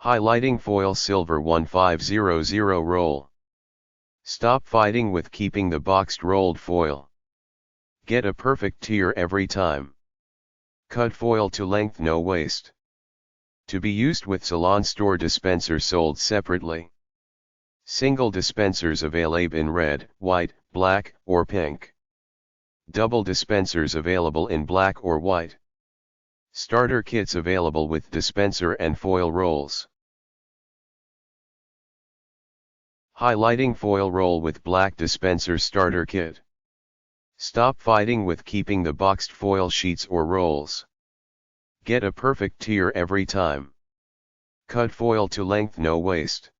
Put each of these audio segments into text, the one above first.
Highlighting foil silver 1500 roll. Stop fighting with keeping the boxed rolled foil. Get a perfect tear every time. Cut foil to length, no waste. To be used with SalonStore Dispenser sold separately. Single dispensers available in red, white, black, or pink. Double dispensers available in black or white. Starter kits available with dispenser and foil rolls. Highlighting foil roll with Black Dispenser Starter Kit. Stop fighting with keeping the boxed foil sheets or rolls. Get a perfect tear every time. Cut foil to length, no waste.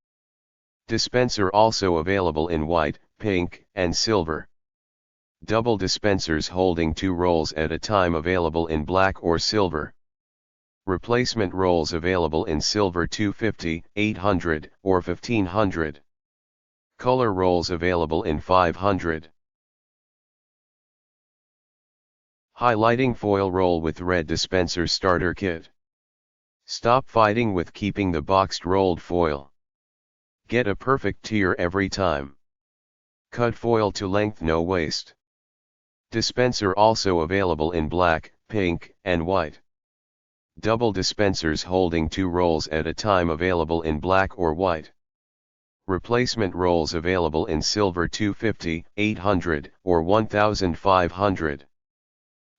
Dispenser also available in white, pink, and silver. Double dispensers holding 2 rolls at a time available in black or silver. Replacement rolls available in silver 250, 800, or 1500. Color rolls available in 500. Highlighting foil roll with Red Dispenser Starter Kit. Stop fighting with keeping the boxed rolled foil. Get a perfect tear every time. Cut foil to length, no waste. Dispenser also available in black, pink, and white. Double dispensers holding 2 rolls at a time available in black or white. Replacement rolls available in silver 250, 800, or 1500.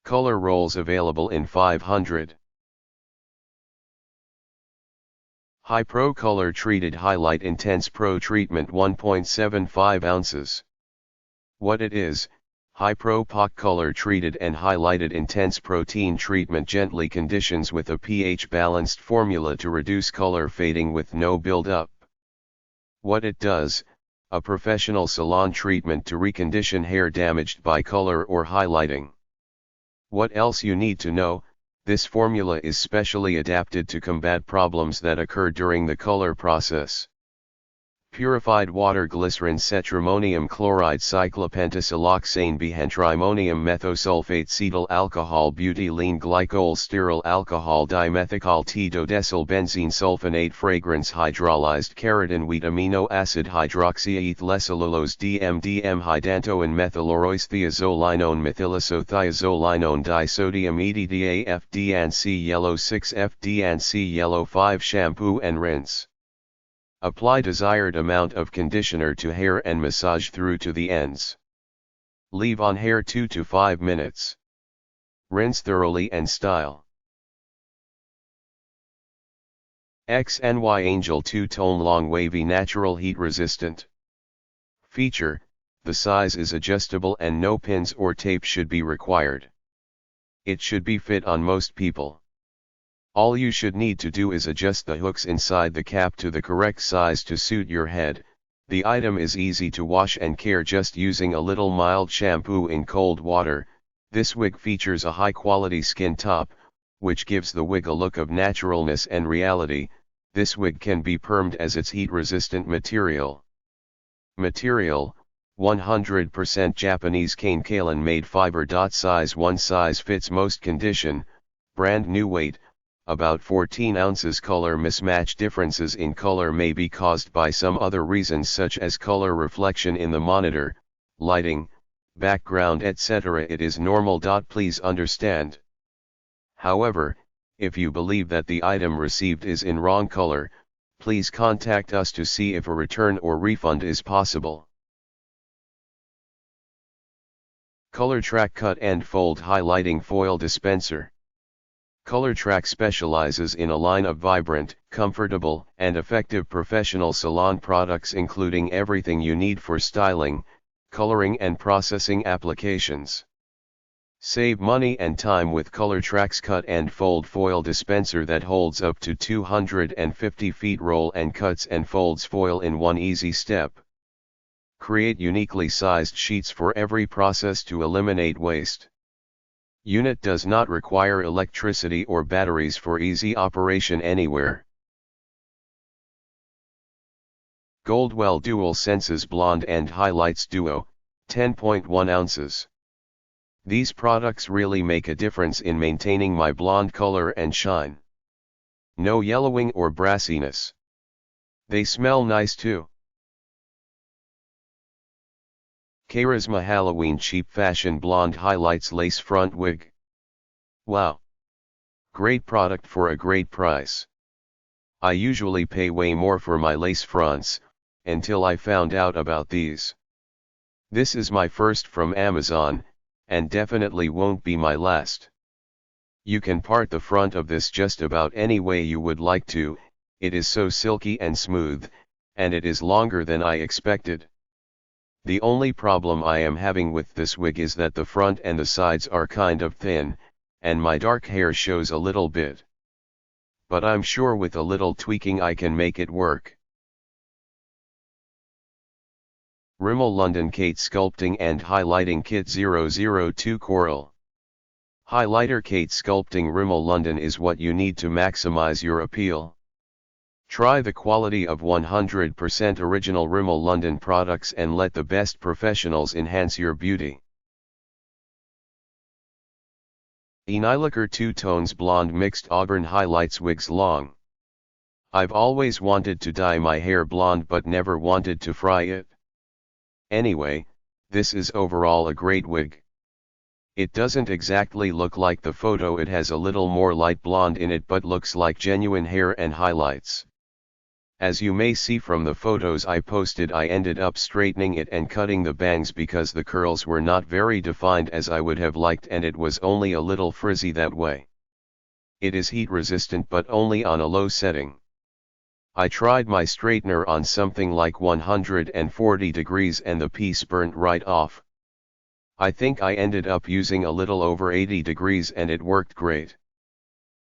Color rolls available in 500. High Pro Color Treated Highlight Intense Pro Treatment 1.75 ounces. What it is: High Pro POC Color Treated and Highlighted Intense Protein Treatment gently conditions with a pH balanced formula to reduce color fading with no build-up. What it does: a professional salon treatment to recondition hair damaged by color or highlighting. What else you need to know: this formula is specially adapted to combat problems that occur during the color process. Purified water, glycerin, cetrimonium chloride, cyclopentasiloxane, bihentrimonium methosulfate, cetyl alcohol, butylene glycol, stearyl alcohol, dimethical T-dodecyl benzene sulfonate, fragrance, hydrolyzed keratin, wheat amino acid, hydroxyethylcellulose, DMDM, hydantoin, methyloroyce, thiazolinone, methylisothiazolinone, disodium, EDDA, FD&C yellow 6, FD&C yellow 5. Shampoo and rinse. Apply desired amount of conditioner to hair and massage through to the ends. Leave on hair 2 to 5 minutes. Rinse thoroughly and style. XNY Angel 2-tone long wavy natural heat resistant. Feature: the size is adjustable and no pins or tape should be required. It should be fit on most people. All you should need to do is adjust the hooks inside the cap to the correct size to suit your head. The item is easy to wash and care just using a little mild shampoo in cold water. This wig features a high quality skin top, which gives the wig a look of naturalness and reality. This wig can be permed as its heat resistant material. Material: 100% Japanese cane kaolin made fiber. Size: 1 size fits most. Condition: brand new. Weight: about 14 ounces. Color mismatch: differences in color may be caused by some other reasons such as color reflection in the monitor, lighting, background, etc. It is normal. Please understand. However, if you believe that the item received is in wrong color, please contact us to see if a return or refund is possible. ColorTrack Cut and Fold Highlighting Foil Dispenser. ColorTrack specializes in a line of vibrant, comfortable, and effective professional salon products including everything you need for styling, coloring and processing applications. Save money and time with ColorTrack's Cut and Fold Foil Dispenser that holds up to 250 feet. Roll and cuts and folds foil in one easy step. Create uniquely sized sheets for every process to eliminate waste. Unit does not require electricity or batteries for easy operation anywhere. Goldwell Dual Senses Blonde and Highlights Duo, 10.1 ounces. These products really make a difference in maintaining my blonde color and shine. No yellowing or brassiness. They smell nice too. Charisma Halloween Cheap Fashion Blonde Highlights Lace Front Wig. Wow! Great product for a great price. I usually pay way more for my lace fronts, until I found out about these. This is my first from Amazon, and definitely won't be my last. You can part the front of this just about any way you would like to, it is so silky and smooth, and it is longer than I expected. The only problem I am having with this wig is that the front and the sides are kind of thin, and my dark hair shows a little bit. But I'm sure with a little tweaking I can make it work. Rimmel London Kate Sculpting and Highlighting Kit 002 Coral. Highlighter Kate Sculpting Rimmel London is what you need to maximize your appeal. Try the quality of 100% original Rimmel London products and let the best professionals enhance your beauty. Enyliker 2 Tones Blonde Mixed Auburn Highlights Wigs Long. I've always wanted to dye my hair blonde but never wanted to fry it. Anyway, this is overall a great wig. It doesn't exactly look like the photo, it has a little more light blonde in it but looks like genuine hair and highlights. As you may see from the photos I posted, I ended up straightening it and cutting the bangs because the curls were not very defined as I would have liked and it was only a little frizzy that way. It is heat resistant but only on a low setting. I tried my straightener on something like 140 degrees and the piece burnt right off. I think I ended up using a little over 80 degrees and it worked great.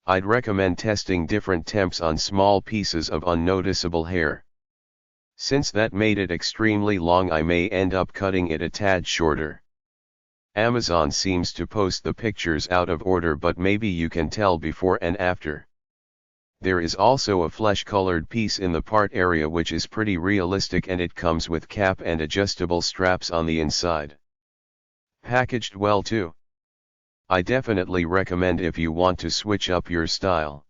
I'd recommend testing different temps on small pieces of unnoticeable hair. Since that made it extremely long, I may end up cutting it a tad shorter. Amazon seems to post the pictures out of order, but maybe you can tell before and after. There is also a flesh-colored piece in the part area which is pretty realistic and it comes with cap and adjustable straps on the inside. Packaged well too. I definitely recommend if you want to switch up your style.